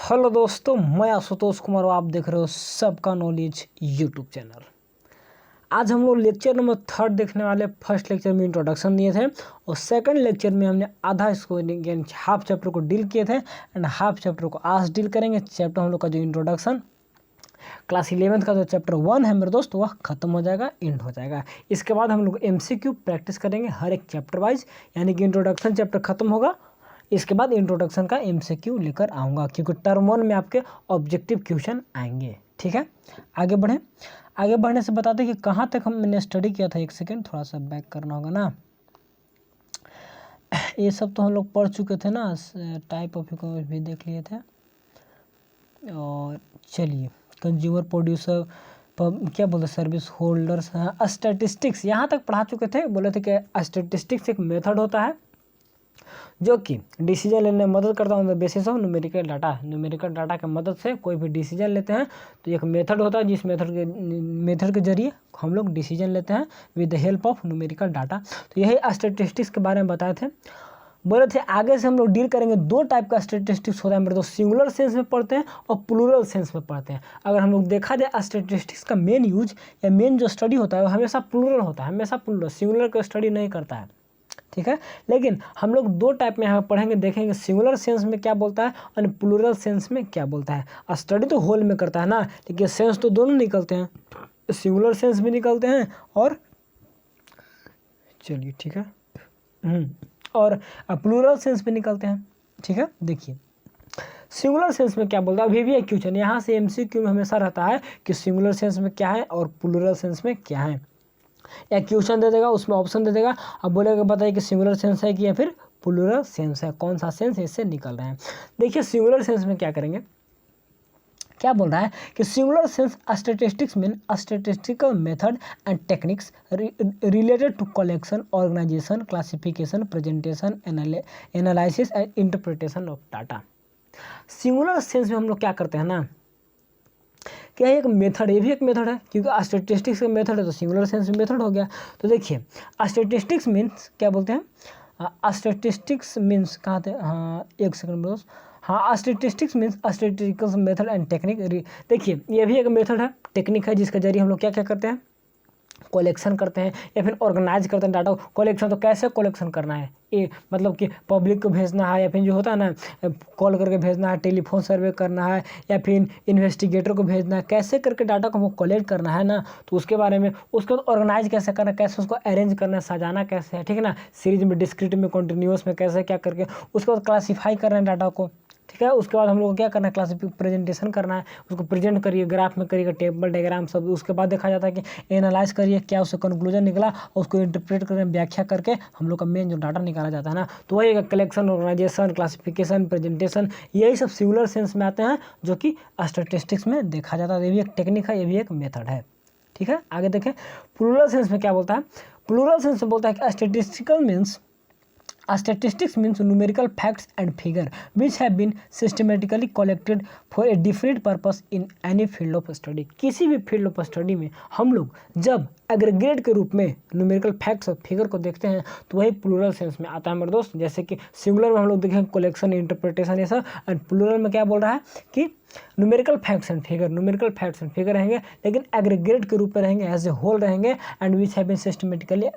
Hello दोस्तों, मैं आशुतोष कुमार और आप देख रहे हो सबका नॉलेज यूट्यूब चैनल। आज हम लोग लेक्चर नंबर 3 देखने वाले। फर्स्ट लेक्चर में इंट्रोडक्शन दिए थे और सेकंड लेक्चर में हमने आधा इसको हाफ चैप्टर को डील किए थे एंड हाफ चैप्टर को आज डील करेंगे। चैप्टर हम लोग का जो इंट्रोडक्शन क्लास 11th का जो चैप्टर 1 है मेरे दोस्त, वह खत्म हो जाएगा, एंड हो जाएगा। इसके बाद हम लोग MCQ प्रैक्टिस करेंगे हर एक चैप्टर वाइज, यानी कि इंट्रोडक्शन चैप्टर खत्म होगा, इसके बाद इंट्रोडक्शन का MCQ लेकर आऊँगा, क्योंकि टर्म 1 में आपके ऑब्जेक्टिव क्वेश्चन आएंगे। ठीक है, आगे बढ़ें। आगे बढ़ने से बताते हैं कि कहाँ तक हमने स्टडी किया था। एक सेकेंड, थोड़ा सा बैक करना होगा ना। ये सब तो हम लोग पढ़ चुके थे ना, टाइप ऑफ इकॉमर्स भी देख लिए थे। और चलिए, कंज्यूमर प्रोड्यूसर क्या बोलते, सर्विस होल्डर्स, स्टैटिस्टिक्स यहाँ तक पढ़ा चुके थे। बोले थे कि स्टैटिस्टिक्स एक मेथड होता है जो कि डिसीजन लेने में मदद करता है on the basis of numerical data. Numerical data की मदद से कोई भी डिसीजन लेते हैं, तो एक मेथड होता है जिस मेथड के जरिए हम लोग डिसीजन लेते हैं with the help of numerical data. तो यही स्टैटिस्टिक्स के बारे में बताए थे। बोले थे आगे से हम लोग डील करेंगे। दो टाइप का स्टैटिस्टिक्स होता है मेरे दोस्त, सिंगुलर सेंस में पढ़ते हैं और प्लूरल सेंस में पढ़ते हैं। अगर हम लोग देखा जाए स्टैटिस्टिक्स का मेन यूज या मेन जो स्टडी होता है वो हमेशा प्लूरल होता है, हमेशा प्लूरल, सिंगुलर का स्टडी नहीं करता है। ठीक है, लेकिन हम लोग दो टाइप में यहाँ पढ़ेंगे, देखेंगे सिंगुलर सेंस में क्या बोलता है और प्लूरल सेंस में क्या बोलता है। स्टडी तो होल में करता है ना, लेकिन सेंस तो दोनों निकलते हैं, सिंगुलर सेंस भी निकलते हैं और चलिए ठीक है और प्लूरल सेंस भी निकलते हैं। ठीक है, देखिए सिंगुलर सेंस में क्या बोलता है। अभी भी एक क्वेश्चन यहाँ से MCQ में हमेशा रहता है कि सिंगुलर सेंस में क्या है और प्लूरल सेंस में क्या है। या क्वेश्चन दे देगा, उसमें ऑप्शन दे देगा, अब बोलेगा बताइए कि सिंगुलर सेंस है कि या फिर प्लूरल सेंस है, कौन सा सेंस इससे निकल रहे हैं। देखिए सिंगुलर सेंस में क्या करेंगे, क्या बोल रहा है कि singular sense statistics mean statistical method and techniques related to collection, organisation, classification, presentation, analysis and interpretation of data. Singular sense में हम लोग क्या करते हैं ना, क्या एक मेथड, ये भी एक मेथड है, क्योंकि स्टैटिस्टिक्स का मेथड है तो सिंगुलर सेंस में मेथड हो गया। तो देखिए स्टैटिस्टिक्स मीन्स क्या बोलते हैं, स्टैटिस्टिक्स मीन्स कहाँ थे, हाँ एक सेकंड दोस्त, हाँ statistics means statistical method and technique. देखिए ये भी एक मेथड है, टेक्निक है, जिसके जरिए हम लोग क्या क्या करते हैं, कलेक्शन करते हैं या फिर ऑर्गेनाइज करते हैं डाटा। कलेक्शन तो कैसे कलेक्शन करना है, ये मतलब कि पब्लिक को भेजना है या फिर जो होता है ना कॉल करके भेजना है, टेलीफोन सर्वे करना है या फिर इन्वेस्टिगेटर को भेजना है, कैसे करके डाटा को वो कलेक्ट करना है ना, तो उसके बारे में। उसके बाद ऑर्गेनाइज कैसे करना है, कैसे उसको अरेंज करना है, सजाना कैसे है, ठीक है ना, सीरीज में, डिस्क्रीट में, कॉन्टिन्यूस में, कैसे क्या करके उसके बाद क्लासीफाई करना है डाटा को। ठीक है, उसके बाद हम लोग को क्या करना है, क्लासिफिक प्रेजेंटेशन करना है, उसको प्रेजेंट करिए, ग्राफ में करिएगा, टेबल डायग्राम सब। उसके बाद देखा जाता है कि एनालाइज करिए क्या उससे कंक्लूजन निकला और उसको इंटरप्रेट करके व्याख्या करके हम लोग का मेन जो डाटा निकाला जाता है ना, तो वही कलेक्शन, ऑर्गेनाइजेशन, क्लासिफिकेशन, प्रेजेंटेशन, यही सब सिंगुलर सेंस में आते हैं, जो कि स्टैटिस्टिक्स में देखा जाता है। ये भी एक टेक्निक है, ये भी एक मेथड है। ठीक है, आगे देखें प्लूरल सेंस में क्या बोलता है। प्लूरल सेंस में बोलता है कि statistical means statistics means numerical facts and figure which have been systematically collected for a different purpose in any field of study। किसी भी फील्ड ऑफ स्टडी में हम लोग जब एग्रीगेट के रूप में न्यूमेरिकल फैक्ट्स और फिगर को देखते हैं तो वही प्लूरल सेंस में आता है मेरे दोस्त। जैसे कि सिंगुलर में हम लोग देखें कलेक्शन, इंटरप्रिटेशन, ये सब, एंड प्लूरल में क्या बोल रहा है कि numerical facts and figure, numerical facts and figure रहेंगे लेकिन एग्रीगेट के रूप में रहेंगे, एज ए होल रहेंगे, and which have been systematically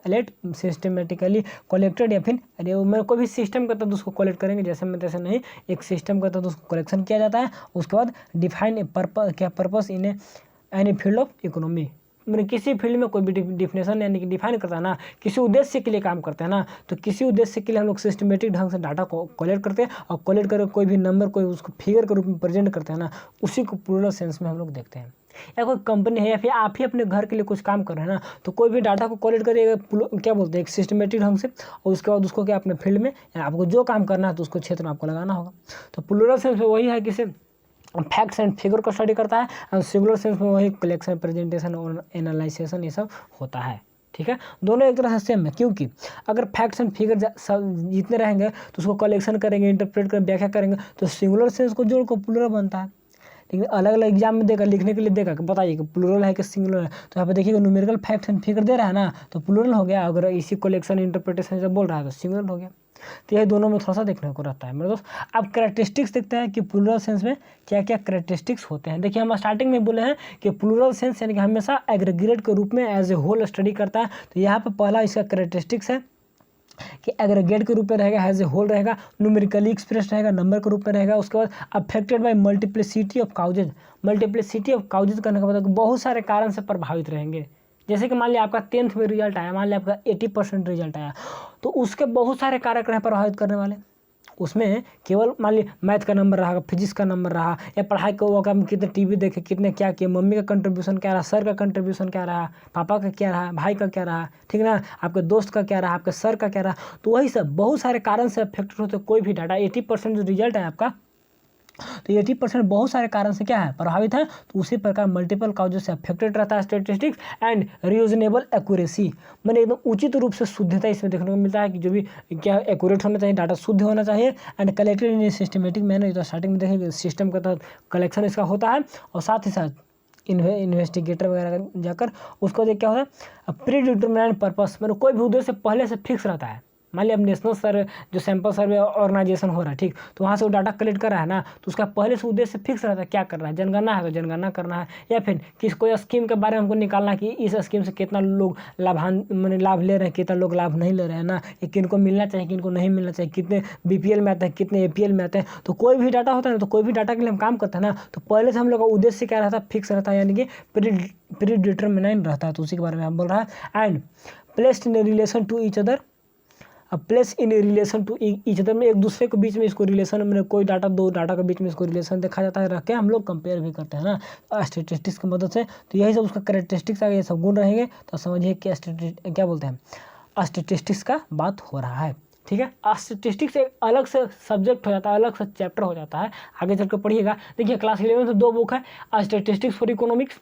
collected, या फिर अरे मैं कोई भी सिस्टम के तहत उसको कलेक्ट करेंगे, जैसे मैं तैसे नहीं, एक सिस्टम के तहत उसको कलेक्शन किया जाता है। उसके बाद डिफाइन पर्पस, क्या purpose in any field of economy, मैंने किसी फील्ड में कोई भी डिफिनेशन यानी कि डिफाइन करता है ना, किसी उद्देश्य के लिए काम करते हैं ना, तो किसी उद्देश्य के लिए हम लोग सिस्टमेटिक ढंग से डाटा को कलेक्ट करते हैं और कलेक्ट करके कोई भी नंबर, कोई उसको फिगर के रूप में प्रेजेंट करते हैं ना, उसी को प्लूरल सेंस में हम लोग देखते हैं। या कोई कंपनी है या फिर आप ही अपने घर के लिए कुछ काम कर रहे हैं ना, तो कोई भी डाटा को कलेक्ट करिएगा, क्या बोलते हैं, एक सिस्टमेटिक ढंग से, और उसके बाद उसको क्या अपने फील्ड में आपको जो काम करना है तो उसको क्षेत्र में आपको लगाना होगा। तो प्लूरल सेंस में वही है कि फैक्ट्स एंड फिगर को स्टडी करता है, और सिंगुलर सेंस में वही कलेक्शन, प्रेजेंटेशन और एनालाइजेशन ये सब होता है। ठीक है, दोनों एक तरह से सेम है, क्योंकि अगर फैक्ट्स एंड फिगर जितने रहेंगे तो उसको कलेक्शन करेंगे, इंटरप्रेट कर व्याख्या करेंगे, तो सिंगुलर सेंस को जोड़ को प्लूरल बनता है। लेकिन अलग अलग एग्जाम में देगा, लिखने के लिए देगा कि बताइए कि प्लूरल है कि सिंगुलर है, तो यहाँ पे देखिएगा न्यूमेरिकल फैक्ट्स एंड फिगर दे रहा है ना, तो प्लूरल हो गया। अगर इसी कलेक्शन, इंटरप्रिटेशन जब बोल रहा है तो सिंगुलर हो गया। तो यही दोनों में थोड़ा सा देखने को रहता है मेरे दोस्त। अब कैरेक्टरिस्टिक्स देखते हैं कि प्लूरल सेंस में क्या क्या कैरेक्टरिस्टिक्स होते हैं। देखिए हम स्टार्टिंग में बोले हैं कि प्लूरल सेंस यानी कि हमेशा एग्रीगेट के रूप में एज ए होल स्टडी करता है। तो यहाँ पर पहला इसका कैरेक्टरिस्टिक्स है कि एग्रीगेट के रूप में रहेगा, एज ए होल रहेगा, न्यूमेरिकली एक्सप्रेस रहेगा, नंबर के रूप में रहेगा। उसके बाद affected by multiplicity of causes, multiplicity of causes करने का मतलब बहुत सारे कारण से प्रभावित रहेंगे। जैसे कि मान लिया आपका 10th में रिजल्ट आया, मान लिया आपका 80% रिजल्ट आया, तो उसके बहुत सारे कारक रहे प्रभावित करने वाले। उसमें केवल मान ली मैथ का नंबर रहा, फिजिक्स का नंबर रहा, या पढ़ाई को वो हम कितने टीवी देखे, कितने क्या किए, मम्मी का कंट्रीब्यूशन क्या रहा, सर का कंट्रीब्यूशन क्या रहा, पापा का क्या रहा, भाई का क्या रहा, ठीक है ना, आपके दोस्त का क्या रहा, आपके सर का क्या रहा। तो वही सब बहुत सारे कारण से अफेक्टेड होते। कोई भी डाटा 80% जो रिजल्ट है आपका, तो 80% बहुत सारे कारण से क्या है प्रभावित है। तो उसी प्रकार मल्टीपल काउजेस से अफेक्टेड रहता है स्टैटिस्टिक्स। एंड रीजनेबल एक्यूरेसी, मैंने एकदम उचित रूप से शुद्धता इसमें देखने को मिलता है कि जो भी क्या एक्यूरेट होना चाहिए, डाटा शुद्ध होना चाहिए। And collected in systematic manner, तो स्टार्टिंग में देखेंगे सिस्टम के तहत कलेक्शन इसका होता है। और साथ ही साथ इन्वेस्टिगेटर वगैरह जाकर उसको देख क्या होता है प्री डिटरमिनेट पर्पस, मतलब कोई भी उद्देश्य पहले से फिक्स रहता है। मान लिया अब नेशनल सर्वे जो सैंपल सर्वे ऑर्गेनाइजेशन हो रहा है, ठीक, तो वहाँ से वो डाटा कलेक्ट कर रहा है ना, तो उसका पहले से उद्देश्य फिक्स रहता है क्या करना है, जनगणना है तो जनगणना करना है, या फिर किस कोई स्कीम के बारे में हमको निकालना है कि इस स्कीम से कितना लोग मैंने लाभ ले रहे हैं, कितना लोग लाभ नहीं ले रहे हैं ना, ये किनको मिलना चाहिए किनको नहीं मिलना चाहिए, कितने BPL में आते हैं कितने APL में आते हैं। तो कोई भी डाटा होता है ना, तो कोई भी डाटा के लिए हम काम करते हैं ना, तो पहले से हम लोग का उद्देश्य क्या रहता है फिक्स रहता है, यानी कि प्री डिटरमिनेट रहता है। तो उसी के बारे में हम बोल रहा है। And placed in relation to each other, अब place in relation to each other में एक दूसरे के बीच में इसको रिलेशन में, कोई डाटा दो डाटा के बीच में इसको रिलेशन देखा जाता है, रख के हम लोग कंपेयर भी करते हैं ना स्टैटिस्टिक्स की मदद से। तो यही सब उसका कैरेक्टरिस्टिक्स आगे ये सब गुण रहेंगे। तो समझिए कि क्या बोलते हैं स्टैटिस्टिक्स का बात हो रहा है, ठीक है। स्टैटिस्टिक्स एक अलग से सब्जेक्ट हो जाता है, अलग से चैप्टर हो जाता है, आगे चल कर पढ़िएगा। देखिए क्लास 11 में 2 बुक है, स्टैटिस्टिक्स फॉर इकोनॉमिक्स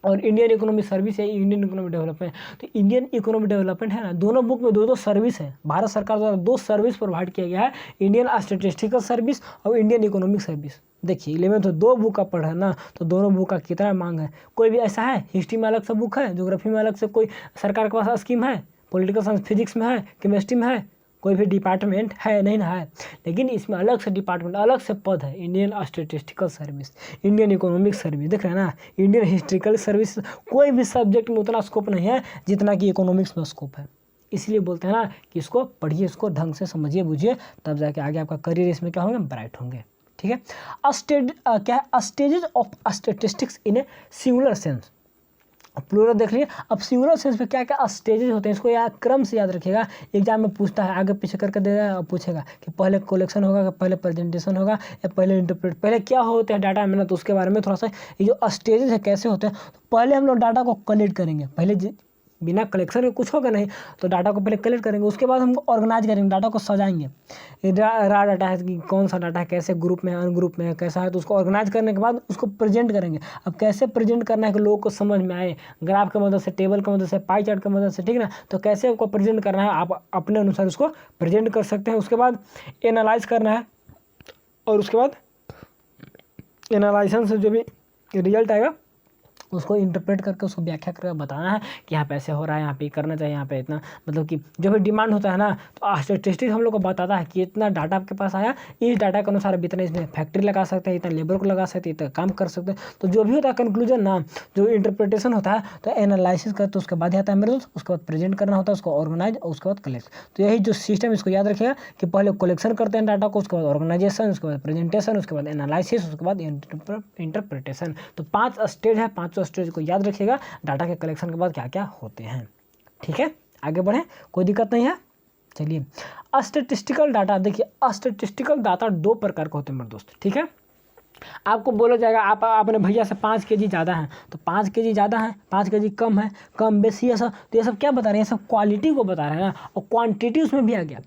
और इंडियन इकोनॉमिक सर्विस है इंडियन इकोनॉमिक डेवलपमेंट। तो इंडियन इकोनॉमिक डेवलपमेंट है ना, दोनों बुक में 2 सर्विस है। भारत सरकार द्वारा 2 सर्विस प्रोवाइड किया गया है, इंडियन स्टैटिस्टिकल सर्विस और इंडियन इकोनॉमिक सर्विस। देखिए 11 तो 2 बुक का पढ़ा है ना, तो दोनों बुक का कितना मांग है। कोई भी ऐसा है हिस्ट्री में अलग से बुक है, ज्योग्राफी में अलग से कोई सरकार के पास स्कीम है, पॉलिटिकल साइंस फिजिक्स में है, केमिस्ट्री में है, कोई भी डिपार्टमेंट है नहीं ना है। लेकिन इसमें अलग से डिपार्टमेंट अलग से पद है, Indian statistical service, Indian economic service, देख रहे हैं ना, इंडियन हिस्ट्रिकल सर्विस। कोई भी सब्जेक्ट में उतना स्कोप नहीं है जितना कि इकोनॉमिक्स में स्कोप है। इसलिए बोलते हैं ना कि इसको पढ़िए, इसको ढंग से समझिए बुझिए, तब जाके आगे आपका करियर इसमें क्या होंगे, ब्राइट होंगे, ठीक है। क्या है stages of statistics in a singular sense, plural देख लीजिए। अब सिंगुलर सेंस में क्या क्या स्टेजेस होते हैं, इसको याद क्रम से याद रखिएगा। एग्जाम में पूछता है, आगे पीछे करके देगा और पूछेगा कि पहले कलेक्शन होगा कि पहले प्रेजेंटेशन होगा या पहले इंटरप्रेट, पहले क्या होते हैं डाटा में ना, तो उसके बारे में थोड़ा सा ये जो स्टेजेस है कैसे होते हैं। तो पहले हम लोग डाटा को कलेक्ट करेंगे, पहले बिना कलेक्शन के कुछ होगा नहीं, तो डाटा को पहले कलेक्ट करेंगे, उसके बाद हम ऑर्गेनाइज करेंगे, डाटा को सजाएंगे। रा डाटा है कि कौन सा डाटा है, कैसे ग्रुप में है, अनग्रुप में है, कैसा है, तो उसको ऑर्गेनाइज करने के बाद उसको प्रेजेंट करेंगे। अब कैसे प्रेजेंट करना है कि लोगों को समझ में आए, ग्राफ की मदद से, टेबल की मदद से, पाई चार्ट की मदद से, ठीक है ना। तो कैसे आपको प्रेजेंट करना है, आप अपने अनुसार उसको प्रेजेंट कर सकते हैं। उसके बाद एनालाइज करना है, और उसके बाद एनालाइजेशन से जो भी रिजल्ट आएगा उसको इंटरप्रेट करके उसको व्याख्या करके बताना है कि यहाँ पे ऐसे हो रहा है, यहाँ पे करना चाहिए, यहाँ पे इतना, मतलब कि जो भी डिमांड होता है ना, तो स्टैटिस्टिक्स हम लोग को बताता है कि इतना डाटा आपके पास आया, इस डाटा के अनुसार इतना इसमें फैक्ट्री लगा सकते हैं, इतना लेबर को लगा सकते हैं, इतना काम कर सकते हैं। तो जो भी होता है कंक्लूजन ना, जो इंटरप्रिटेशन होता है, तो एनालिसिस करते तो उसके बाद आता है मेरे दोस्त, उसके बाद प्रेजेंट करना होता है, उसको ऑर्गेनाइज और उसके बाद कलेक्ट। तो यही जो सिस्टम, इसको याद रखिएगा कि पहले कलेक्शन करते हैं डाटा को, उसके बाद ऑर्गेनाइजेशन, उसके बाद प्रेजेंटेशन, उसके बाद एनालिसिस, उसके बाद इंटरप्रिटेशन। तो 5 स्टेज है, 5 स्टेज को याद रखिएगा। डाटा के कलेक्शन के बाद क्या क्या होते हैं, ठीक है। आगे बढ़े, कोई दिक्कत नहीं है। चलिए स्टैटिस्टिकल डाटा, देखिए स्टैटिस्टिकल डाटा 2 प्रकार के होते हैं मेरे दोस्त, ठीक है। आपको बोला जाएगा आप अपने भैया से 5 kg ज़्यादा है, तो 5 kg ज़्यादा है, 5 kg कम है, कम बेसी है सब, तो ये सब क्या बता रहे हैं, ये सब क्वालिटी को बता रहे हैं ना, और क्वांटिटी उसमें भी आ गया।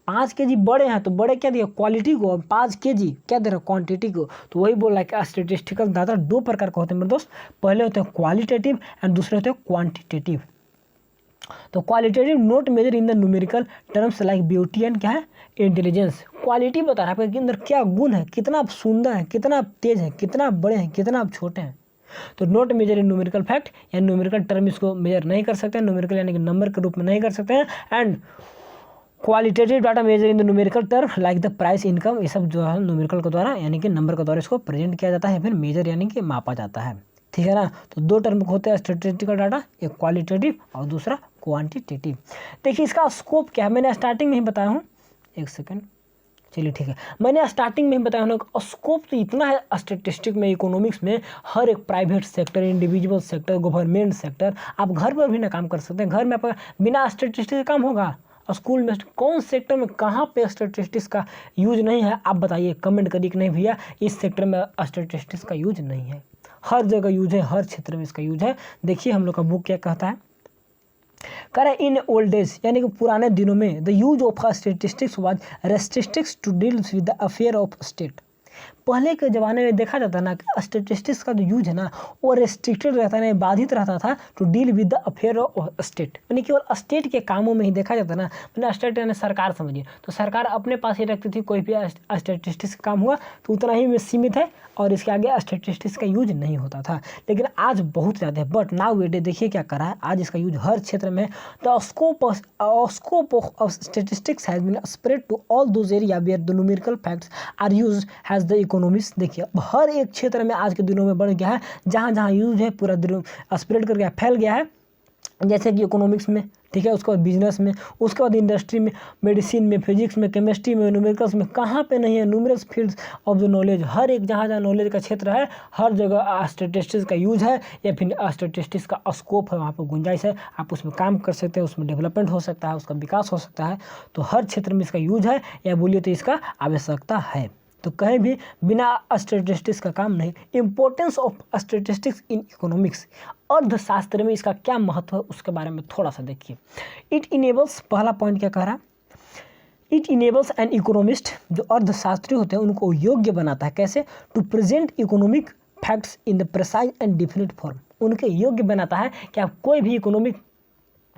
5 kg बड़े हैं तो बड़े क्या दिया, क्वालिटी को, 5 kg क्या दे रहे हैं, क्वांटिटी को। तो वही बोल रहा है कि स्टैटिस्टिकल डाटा 2 प्रकार के होते हैं मेरे दोस्त, पहले होते हैं क्वालिटेटिव एंड दूसरे होते हैं क्वान्टिटेटिव। तो qualitative not measure in the numerical terms like beauty and क्या है, इंटेलिजेंस। क्वालिटी बता रहा है आपके अंदर क्या गुण है, कितना आप सुंदर है, कितना आप तेज है, कितना आप बड़े हैं, कितना आप छोटे हैं। तो not measure in numerical fact या न्यूमेरिकल टर्म, इसको मेजर नहीं कर सकते हैं, न्यूमेरिकल यानी कि नंबर के रूप में नहीं कर सकते हैं। And qualitative data measure in the numerical term like the price, income, ये सब जो है न्यूमेरिकल के द्वारा यानी कि नंबर के द्वारा इसको प्रेजेंट किया जाता है, फिर मेजर यानी कि मापा जाता है। ठीक है ना। तो दो टर्म होते हैं स्टैटिस्टिकल डाटा, एक क्वालिटेटिव और दूसरा क्वांटिटेटिव। देखिए इसका स्कोप क्या है, मैंने स्टार्टिंग में ही बताया हूँ, एक सेकेंड, चलिए ठीक है, मैंने स्टार्टिंग में ही बताया हूँ स्कोप तो इतना है स्टैटिस्टिक में, इकोनॉमिक्स में, हर एक private sector, individual sector, government sector, आप घर पर भी ना काम कर सकते हैं। घर में आपका बिना स्टैटिस्टिक्स का काम होगा? स्कूल में कौन सेक्टर में कहाँ पे स्टैटिस्टिक्स का यूज नहीं है? आप बताइए, कमेंट करिए कि नहीं भैया इस सेक्टर में स्टैटिस्टिक्स का यूज नहीं है। हर जगह यूज है, हर क्षेत्र में इसका यूज है। देखिए हम लोग का बुक क्या कहता है, कह रहे इन ओल्ड एज यानी कि पुराने दिनों में the use of statistics was restricted to deal with the affair of state. पहले के ज़माने में देखा जाता ना कि स्टैटिस्टिक्स का जो यूज है ना वो रेस्ट्रिक्टेड रहता है, बाधित रहता था to deal with the affair of state, यानी केवल स्टेट के कामों में ही देखा जाता ना। मैंने स्टेट यानी सरकार समझिए, तो सरकार अपने पास ही रखती थी, कोई भी स्टैटिस्टिक्स का काम हुआ तो उतना ही में सीमित है और इसके आगे स्टैटिस्टिक्स का यूज नहीं होता था। लेकिन आज बहुत ज़्यादा है, बट नाउ वे डे देखिए क्या करा है, आज इसका यूज हर क्षेत्र में। The scope of statistics has been spread to all those area where the numerical facts are used has the economics. देखिए अब हर एक क्षेत्र में आज के दिनों में बढ़ गया है, जहाँ जहाँ यूज है पूरा स्प्रेड कर गया, फैल गया है। जैसे कि इकोनॉमिक्स में, ठीक है, उसके बाद बिजनेस में, उसके बाद इंडस्ट्री में, मेडिसिन में, फिजिक्स में, केमिस्ट्री में, न्यूमेरिकल्स में, कहाँ पे नहीं है? Numerous fields of the knowledge, हर एक जहाँ जहाँ नॉलेज का क्षेत्र है हर जगह स्टैटिस्टिक्स का यूज है या फिर स्टैटिस्टिक्स का स्कोप है, वहाँ पर गुंजाइश है, आप उसमें काम कर सकते हैं, उसमें डेवलपमेंट हो सकता है, उसका विकास हो सकता है। तो हर क्षेत्र में इसका यूज है या बोलिए तो इसका आवश्यकता है। तो कहीं भी बिना स्टैटिस्टिक्स का काम नहीं। Importance of statistics in economics, अर्थशास्त्र में इसका क्या महत्व है उसके बारे में थोड़ा सा देखिए। इट इनेबल्स, पहला पॉइंट क्या कह रहा है, इट इनेबल्स एन इकोनॉमिस्ट, जो अर्थशास्त्री होते हैं उनको योग्य बनाता है, कैसे? To present economic facts in the precise and definite form, उनके योग्य बनाता है कि आप कोई भी इकोनॉमिक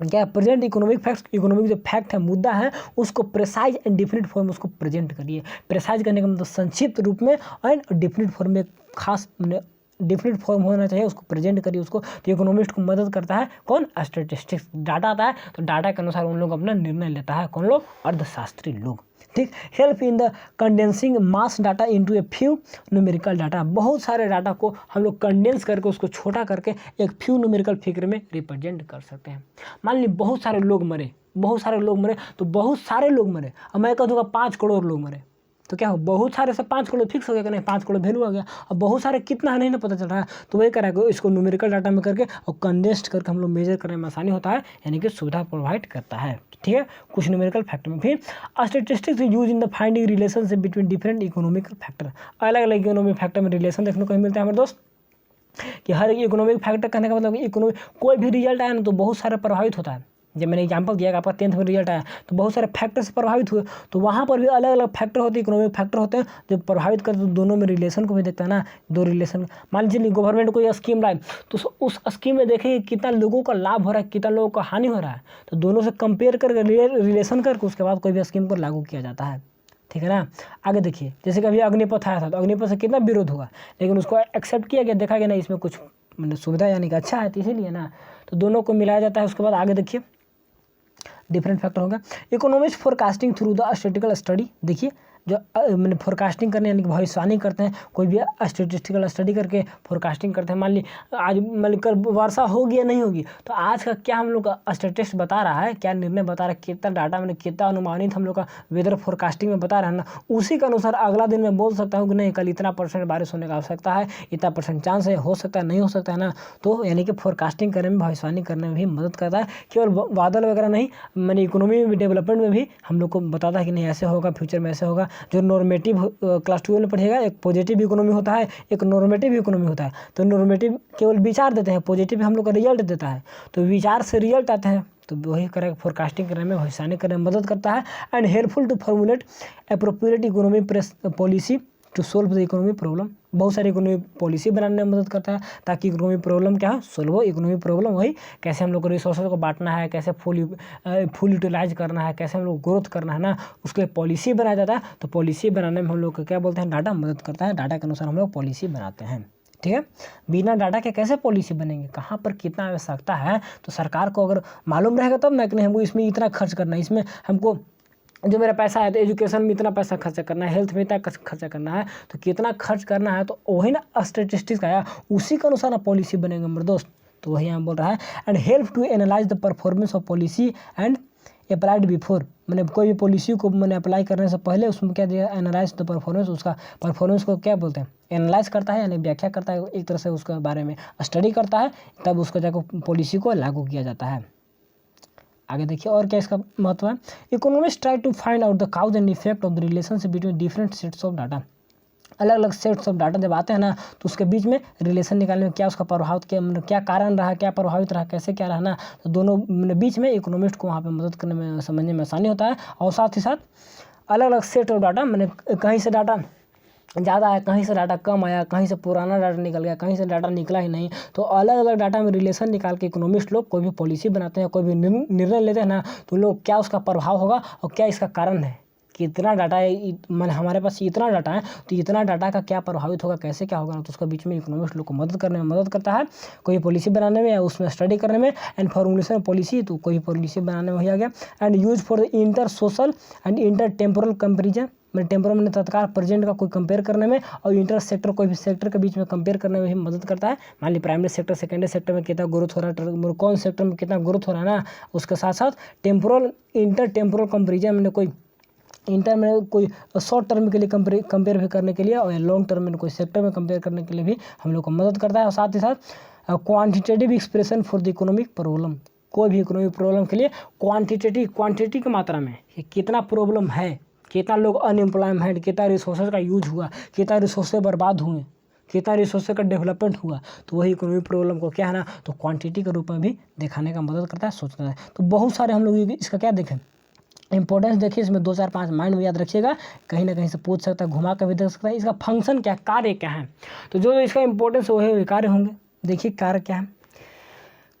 क्या प्रेजेंट इकोनॉमिक फैक्ट्स, इकोनॉमिक जो फैक्ट है, मुद्दा है, उसको प्रेसाइज एंड डिफिनिट फॉर्म में उसको प्रेजेंट करिए। प्रेसाइज करने का मतलब संक्षिप्त रूप में, एंड डिफिनिट फॉर्म में खास डिफिनिट फॉर्म होना चाहिए, उसको प्रेजेंट करिए उसको। तो इकोनॉमिस्ट को मदद करता है कौन? स्टैटिस्टिक्स। डाटा आता है तो डाटा के अनुसार उन लोग अपना निर्णय लेता है, कौन लोग? अर्थशास्त्री लोग। ठीक, help in the condensing mass data into a few numerical data, बहुत सारे डाटा को हम लोग कंडेंस करके उसको छोटा करके एक फ्यू न्यूमेरिकल फिगर में रिप्रेजेंट कर सकते हैं। मान ली बहुत सारे लोग मरे, बहुत सारे लोग मरे, तो बहुत सारे लोग मरे, अब मैं कह दूँगा 5 करोड़ लोग मरे, तो क्या हो? बहुत सारे से 5 करोड़ फिक्स हो गया कि नहीं? 5 करोड़ वैल्यू आ गया। अब बहुत सारे कितना है नहीं ना पता चल रहा है, तो वही करेगा इसको न्यूमेरिकल डाटा में करके और कंडेंस्ड करके हम लोग मेजर करने में आसानी होता है, यानी कि सुविधा प्रोवाइड करता है। ठीक है, कुछ न्यूमेरिकल फैक्टर में। फिर statistics use in the finding relationship between different economical factor, अलग अलग इकोनॉमिक फैक्टर में रिलेशन देखने को मिलता है हमारे दोस्त, कि हर इकोनॉमिक फैक्टर कहने का मतलब इकोनॉमिक कोई भी रिजल्ट आया ना तो बहुत सारा प्रभावित होता है। जब मैंने एग्जांपल दिया कि आपका 10th में रिजल्ट आया तो बहुत सारे फैक्टर से प्रभावित हुए, तो वहाँ पर भी अलग अलग फैक्टर होते हैं, इकोनॉमिक फैक्टर होते हैं जो प्रभावित करते हैं। दोनों में रिलेशन को भी देखता है ना, दो रिलेशन। मान लीजिए गवर्नमेंट कोई स्कीम लाए तो उस स्कीम में देखेंगे कितना लोगों का लाभ हो रहा है, कितना लोगों का हानि हो रहा है, तो दोनों से कंपेयर करके रिलेशन करके उसके बाद कोई भी स्कीम को लागू किया जाता है। ठीक है ना। आगे देखिए, जैसे कि अभी अग्निपथ आया था तो अग्निपथ से कितना विरोध हुआ, लेकिन उसको एक्सेप्ट किया गया, देखा गया ना इसमें कुछ मतलब सुविधा यानी कि अच्छा है, तो इसीलिए ना तो दोनों को मिलाया जाता है। उसके बाद आगे देखिए डिफरेंट फैक्टर होगा। Economics forecasting through the statistical study, देखिए जो मैंने फोरकास्टिंग करने यानी कि भविष्यवाणी करते हैं, कोई भी स्टैटिस्टिकल स्टडी करके फोरकास्टिंग करते हैं। मान ली आज कल वर्षा होगी या नहीं होगी, तो आज का क्या हम लोग का स्टैटिस्ट बता रहा है, क्या निर्णय बता रहा है, कितना डाटा मैंने कितना अनुमानित हम लोग का वेदर फोरकास्टिंग में बता रहा है ना, उसी के अनुसार अगला दिन मैं बोल सकता हूँ कि नहीं कल इतना % बारिश होने का आवश्यकता है, इतना % चांस है, हो सकता है नहीं हो सकता है ना। तो यानी कि फोरकास्टिंग करने में, भविष्यवाणी करने में भी मदद करता है। केवल बादल वगैरह नहीं, मैंने इकोनॉमी में डेवलपमेंट में भी हम लोग को बताता है कि नहीं ऐसे होगा, फ्यूचर में ऐसे होगा। जो नॉर्मेटिव क्लास 12 में पढ़ेगा, एक पॉजिटिव इकोनॉमी होता है, एक नॉर्मेटिव इकोनॉमी होता है। तो नॉर्मेटिव केवल विचार देते हैं, पॉजिटिव हम लोग का रिजल्ट देता है, तो विचार से रिजल्ट आते हैं, तो वही करेगा फोरकास्टिंग करने में, भविष्यवाणी करने में मदद करता है। And helpful to formulate appropriate economy policy to solve the economy problem, बहुत सारी इकोनॉमी पॉलिसी बनाने में मदद करता है ताकि इकोनॉमी प्रॉब्लम क्या है, सोल्व हो। इकोनॉमी प्रॉब्लम वही कैसे हम लोग को रिसोर्सेज को बांटना है, कैसे फुल यूटिलाइज करना है, कैसे हम लोग ग्रोथ करना है ना, उसके लिए पॉलिसी बनाया जाता है। तो पॉलिसी बनाने में हम लोग को क्या बोलते हैं, डाटा मदद करता है। डाटा के अनुसार हम लोग पॉलिसी बनाते हैं। ठीक है, बिना डाटा के कैसे पॉलिसी बनेंगे, कहाँ पर कितना आवश्यकता है, तो सरकार को अगर मालूम रहेगा तब ना कि नहीं हमको इसमें इतना खर्च करना है, इसमें हमको जो मेरा पैसा है तो एजुकेशन में इतना पैसा खर्चा करना है, हेल्थ में इतना खर्चा करना है, तो कितना खर्च करना है, तो वही ना स्टेटिस्टिक्स आया, उसी के अनुसार ना पॉलिसी बनेगा मेरे दोस्त। तो वही यहाँ बोल रहा है and help to analyse the performance of policy and applied before, मैंने कोई भी पॉलिसी को मैंने अप्लाई करने से पहले उसमें क्या दिया, एनालाइज द परफॉर्मेंस, उसका परफॉर्मेंस को क्या बोलते हैं, एनालाइज करता है यानी व्याख्या करता है, एक तरह से उसके बारे में स्टडी करता है, तब उसको जाकर पॉलिसी को लागू किया जाता है। आगे देखिए और क्या इसका महत्व है। Economist try to find out the cause and effect of the relationship between different sets of data, अलग अलग सेट्स ऑफ डाटा जब आते हैं ना तो उसके बीच में रिलेशन निकालने में क्या उसका प्रभाव, क्या मतलब क्या कारण रहा, क्या प्रभावित रहा, कैसे क्या रहा ना, तो दोनों बीच में इकोनॉमिस्ट को वहाँ पे मदद करने में, समझने में आसानी होता है। और साथ ही साथ अलग अलग सेट ऑफ डाटा, मैंने कहीं से डाटा ज़्यादा आया, कहीं से डाटा कम आया, कहीं से पुराना डाटा निकल गया, कहीं से डाटा निकला ही नहीं, तो अलग अलग डाटा में रिलेशन निकाल के इकोनॉमिस्ट लोग कोई भी पॉलिसी बनाते हैं, कोई भी निर्णय लेते हैं ना, तो लोग क्या उसका प्रभाव होगा और क्या इसका कारण है, कि इतना डाटा है, मैंने हमारे पास इतना डाटा है, तो इतना डाटा का क्या प्रभावित होगा, कैसे क्या होगा, तो उसका बीच में इकोनॉमिस्ट लोग को मदद करने में मदद करता है, कोई पॉलिसी बनाने में या उसमें स्टडी करने में। एंड फॉर्मुलेशन पॉलिसी, तो कोई पॉलिसी बनाने में ही आ गया। And use for the inter social and inter temporal comparison, मैंने टेम्पोरल में तत्काल प्रेजेंट का कोई कंपेयर करने में, और इंटर सेक्टर कोई भी सेक्टर के बीच में कंपेयर करने में भी मदद करता है। मान ली प्राइमरी सेक्टर सेकेंडरी सेक्टर में कितना ग्रोथ हो रहा है, कौन सेक्टर में कितना ग्रोथ हो रहा है ना, उसके साथ साथ टेम्पोरल इंटर टेम्पोरल कंपेरिजन में कोई इंटर में कोई शॉर्ट टर्म के लिए कंपेयर भी करने के लिए, और लॉन्ग टर्म में कोई सेक्टर में कंपेयर करने के लिए भी हम लोग को मदद करता है। और साथ ही साथ quantitative expression for the economic problem, कोई भी इकोनॉमिक प्रॉब्लम के लिए क्वांटिटी की मात्रा में कितना प्रॉब्लम है, कितना लोग अनएम्प्लॉयमेंट, कितना रिसोर्सेज का यूज हुआ, कितना रिसोर्सेज बर्बाद हुए, कितना रिसोर्सेज का डेवलपमेंट हुआ, तो वही इकोनॉमिक प्रॉब्लम को क्या है ना, तो क्वांटिटी के रूप में भी दिखाने का मदद करता है, सोचता है। तो बहुत सारे हम लोग इसका क्या देखें, इंपॉर्टेंस देखिए, इसमें 2 4 5 माइंड में याद रखिएगा, कहीं ना कहीं से पूछ सकता है, घुमा कर भी देख सकता है। इसका फंक्शन क्या, कार्य क्या है, तो जो इसका इंपॉर्टेंस वो है कार्य होंगे। देखिए कार्य क्या है,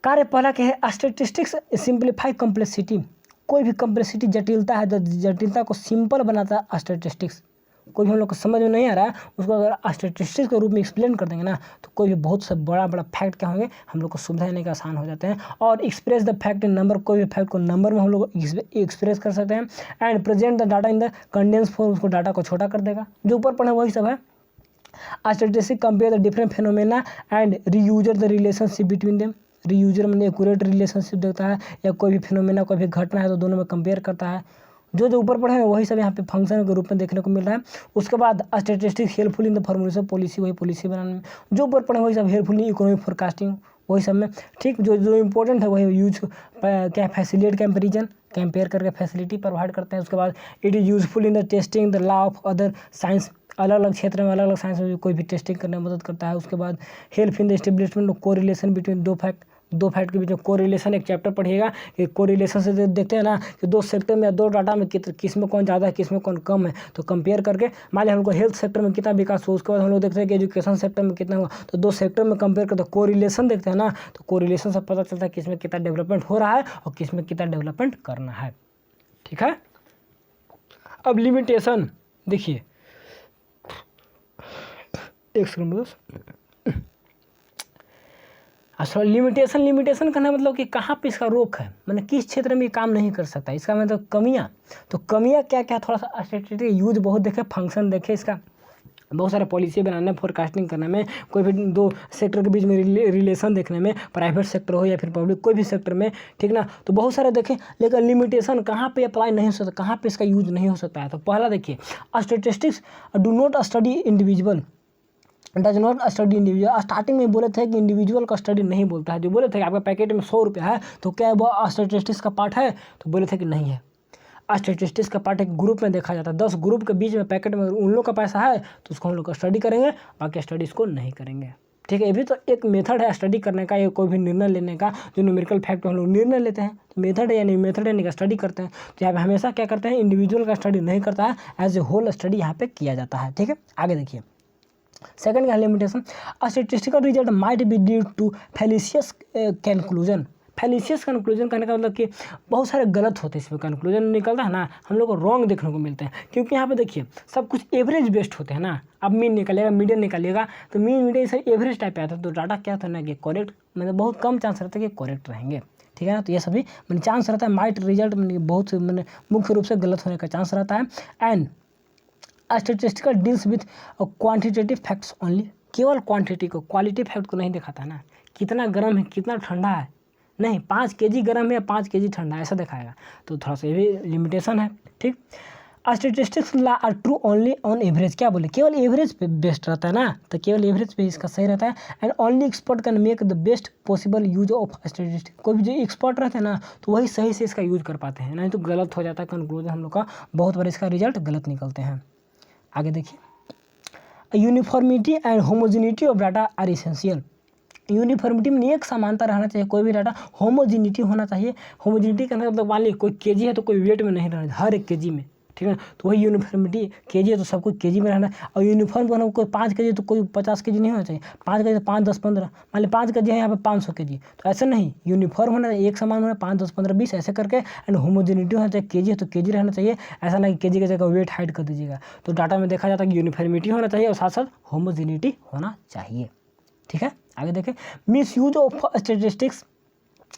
कार्य पहला क्या है, स्टैटिस्टिक्स सिंप्लीफाई कॉम्प्लेक्सिटी, कोई भी कॉम्प्लेक्सिटी जटिलता है, जटिलता को सिंपल बनाता है स्टैटिस्टिक्स। कोई भी हम लोग को समझ में नहीं आ रहा है, उसको अगर स्टैटिस्टिक्स के रूप में एक्सप्लेन कर देंगे ना, तो कोई भी बहुत से बड़ा फैक्ट क्या होंगे, हम लोग को सुलझाने का आसान हो जाते हैं। और express the fact in number, कोई भी फैक्ट को नंबर में हम लोग एक्सप्रेस कर सकते हैं। And present the data in the condense form, उसको डाटा को छोटा कर देगा, जो ऊपर पढ़े वही सब है। Statistics compare the different phenomena and रीयूजर द रिलेशनशिप बिटवीन देम, रीयूजर में एक्यूरेट रिलेशनशिप देता है, या कोई भी फिनोमेना कोई भी घटना है तो दोनों में कंपेयर करता है। जो ऊपर पढ़े हैं वही सब यहाँ पे फंक्शन के रूप में देखने को मिल रहा है। उसके बाद statistics helpful in the formulation policy, वही पॉलिसी बनाने में, जो ऊपर पढ़े वही सब हेल्पफुल इन इकोनॉमिक फोरकास्टिंग, वही सब में ठीक। जो इंपॉर्टेंट है वही यूज क्या फैसिलिटेट कंपेरिजन, कंपेयर करके फैसिलिटी प्रोवाइड करते हैं। उसके बाद it is useful in the testing the law of other science, अलग अलग क्षेत्र में अलग अलग साइंस में कोई भी टेस्टिंग करने में मदद करता है। उसके बाद help in the establishment of correlation between दो फैक्ट के बीच में कोरिलेशन, एक चैप्टर पढ़िएगा कि कोरिलेशन से देखते हैं ना कि 2 सेक्टर में 2 डाटा में किस में कौन ज़्यादा है, किस में कौन कम है, तो कंपेयर करके मान लिया हमको हेल्थ सेक्टर में कितना विकास हुआ, उसके बाद हम लोग देखते हैं कि एजुकेशन सेक्टर में कितना हुआ, तो 2 सेक्टर में कंपेयर करते कोरिलेशन देखते हैं ना, तो कोरिलेशन से पता चलता है किस में कितना डेवलपमेंट हो रहा है और किस में कितना डेवलपमेंट करना है। ठीक है। अब लिमिटेशन देखिए, एक सेकंड बस। अच्छा, लिमिटेशन करना मतलब कि कहाँ पे इसका रोक है, मैंने किस क्षेत्र में काम नहीं कर सकता, इसका मतलब कमियाँ। तो कमियाँ क्या क्या, थोड़ा सा स्टैटिस्टिक्स यूज बहुत देखे, फंक्शन देखे, इसका बहुत सारे पॉलिसी बनाने, फोरकास्टिंग करने में, कोई भी 2 सेक्टर के बीच में रिलेशन देखने में, प्राइवेट सेक्टर हो या फिर पब्लिक कोई भी सेक्टर में, ठीक ना, तो बहुत सारे देखें। लेकिन लिमिटेशन कहाँ पे अप्लाई नहीं हो सकता, कहाँ पे इसका यूज नहीं हो सकता है। तो पहला देखिए, statistics do not study individual, does not study individual. Starting में बोले थे कि इंडिविजुअल का स्टडी नहीं बोलता है, जो बोले थे कि आपका पैकेट में 100 रुपया है तो क्या वो स्टैटिस्टिक्स का पार्ट है, तो बोले थे कि नहीं है। स्टैटिस्टिक्स का पार्ट एक ग्रुप में देखा जाता है, 10 ग्रुप के बीच में पैकेट में उन लोग का पैसा है तो उसको हम लोग स्टडी करेंगे, बाकी स्टडीज़ को नहीं करेंगे। ठीक है, ये भी तो एक मेथड है स्टडी करने का, ये कोई भी निर्णय लेने का, जो न्यूमेरिकल फैक्ट हम लोग निर्णय लेते हैं, तो मेथड है यानी मेथड यानी स्टडी करते हैं। तो यहाँ पे हमेशा क्या करते हैं, इंडिविजुअल का स्टडी नहीं करता है, एज ए होल स्टडी यहाँ पे किया जाता है। ठीक है, आगे देखिए सेकंड का limitation, statistical result might be due to fallacious conclusion. Fallacious conclusion करने का मतलब कि बहुत सारे गलत होते हैं, इसमें कंक्लूजन निकलता है ना, हम लोग को रॉन्ग देखने को मिलते हैं, क्योंकि यहाँ पे देखिए सब कुछ एवरेज बेस्ड होते हैं ना। अब मीन निकलेगा, मीडियन निकलेगा, तो मीन मीडियन से एवरेज टाइप आता है, तो डाटा क्या होता है ना कि करेक्ट, मतलब बहुत कम चांस रहता है कि करेक्ट रहेंगे। ठीक है ना। तो ये सभी मैंने चांस रहता है माइट रिजल्ट बहुत मैंने मुख्य रूप से गलत होने का चांस रहता है। And statistical deals with quantitative facts only, केवल क्वांटिटी को, क्वालिटी फैक्ट को नहीं दिखाता है ना, कितना गर्म है कितना ठंडा है, नहीं 5 kg गर्म है या 5 kg ठंडा ऐसा दिखाएगा, तो थोड़ा सा ये भी लिमिटेशन है। ठीक, statistics are true only on average, क्या बोले, केवल एवरेज पे बेस्ट रहता है ना, तो केवल एवरेज पे इसका सही रहता है। And only expert can make the best possible use of statistics, कोई भी जो एक्सपर्ट रहते हैं ना तो वही सही से इसका यूज कर पाते हैं, नहीं तो गलत हो जाता है कंक्लूजन हम लोग का, बहुत बार इसका रिजल्ट गलत निकलते हैं। आगे देखिए, uniformity and homogeneity of data are essential, uniformity में एक समानता रहना चाहिए, कोई भी डाटा होमोजिनिटी होना चाहिए। होमोजिनिटी का मतलब मान लीजिए कोई केजी है तो कोई वेट में नहीं रहना, हर एक केजी में, ठीक है, तो वही यूनिफॉर्मिटी, केजी है तो सबको केजी में रहना है। और यूनिफॉर्म बना कोई 5 kg तो कोई 50 kg नहीं होना चाहिए, 5 kg तो 5, 10, 15, मान ली 5 kg है यहाँ पे 500 kg, तो ऐसा नहीं, यूनिफॉर्म होना चाहिए, एक समान होना, 5, 10, 15, 20 ऐसे करके। एंड होमोजिनिटी होना चाहिए, केजी है तो केजी रहना चाहिए, ऐसा नहीं केजी की जगह वेट हाइड कर दीजिएगा। तो डाटा में देखा जाता है कि यूनिफॉर्मिटी होना चाहिए और साथ साथ होमोजिनिटी होना चाहिए। ठीक है, आगे देखें, miss use of statistics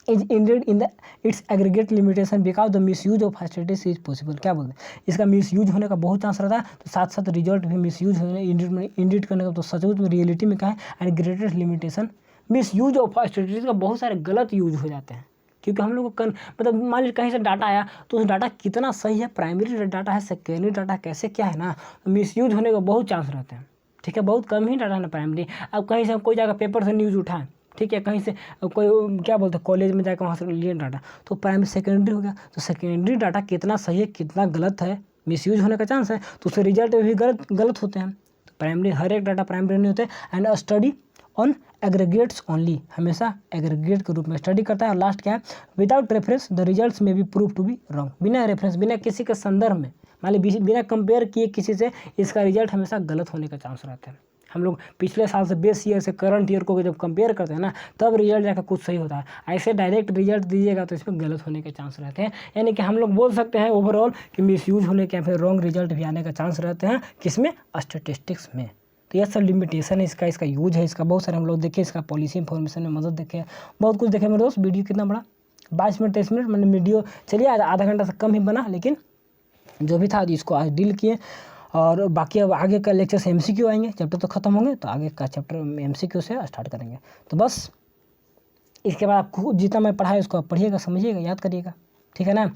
is ended in the it's aggregate limitation because the miss use of statistics is possible, क्या बोलते हैं, इसका मिस यूज होने का बहुत चांस रहता है, तो साथ साथ रिजल्ट भी मिस यूज होने इंडिट करने का, तो सचमुच में रियलिटी में क्या है, and greatest limitation miss use of statistics का बहुत सारे गलत यूज हो जाते हैं, क्योंकि हम लोग को मतलब मान लीजिए कहीं से डाटा आया तो उस डाटा कितना सही है, प्राइमरी डाटा है, सेकेंडरी डाटा कैसे क्या है ना, तो मिस यूज होने का बहुत चांस रहते हैं। ठीक है, बहुत कम ही डाटा है ना प्राइमरी। अब कहीं से कोई जाकर पेपर से न्यूज़ उठाएं, ठीक है, कहीं से कोई क्या बोलते हैं कॉलेज में जाकर वहाँ से लिए डाटा, तो प्राइमरी सेकेंडरी हो गया, तो सेकेंडरी डाटा कितना सही है कितना गलत है, मिसयूज होने का चांस है, तो उसके रिजल्ट भी गलत होते हैं। तो प्राइमरी हर एक डाटा प्राइमरी नहीं होते। And study on aggregates only, हमेशा एग्रीगेट के रूप में स्टडी करता है। और लास्ट क्या है, विदाउट रेफरेंस द रिजल्ट्स में be prove to be wrong, बिना रेफरेंस, बिना किसी के संदर्भ में, मान लीजिए बिना कंपेयर किए किसी से, इसका रिजल्ट हमेशा गलत होने का चांस रहता है। हम लोग पिछले साल से बेस ईयर से करंट ईयर को जब कंपेयर करते हैं ना, तब रिजल्ट जाकर कुछ सही होता है। ऐसे डायरेक्ट रिजल्ट दीजिएगा तो इसमें गलत होने के चांस रहते हैं। यानी कि हम लोग बोल सकते हैं ओवरऑल कि मिसयूज होने के या फिर रॉन्ग रिजल्ट भी आने का चांस रहते हैं, किसमें, स्टैटिस्टिक्स में। तो यह सब लिमिटेशन है इसका यूज है इसका, बहुत सारे हम लोग देखे, इसका पॉलिसी इन्फॉर्मेशन में मदद देखे, बहुत कुछ देखे मेरे दोस्त। वीडियो कितना बड़ा, 22 मिनट 23 मिनट, मैंने वीडियो चलिए आधा घंटा से कम ही बना, लेकिन जो भी था इसको आज डील किए। और बाकी अब आगे का लेक्चर से MCQ आएंगे, चैप्टर तो खत्म होंगे, तो आगे का चैप्टर MCQ से स्टार्ट करेंगे। तो बस इसके बाद आपको जितना मैं पढ़ाया उसको आप पढ़िएगा, समझिएगा, याद करिएगा, ठीक है ना।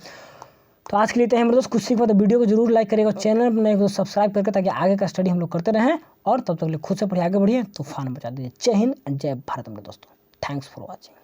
तो आज के लिए तो है मेरे दोस्त, कुछ सीख पाए तो वीडियो को जरूर लाइक करिएगा, चैनल में तो सब्सक्राइब करके, ताकि आगे का स्टडी हम लोग करते रहें। और तब तक खुद से पढ़िए, आगे बढ़िए, तूफान बचा दीजिए। जय हिंद, जय भारत मेरे दोस्तों, थैंक्स फॉर वॉचिंग।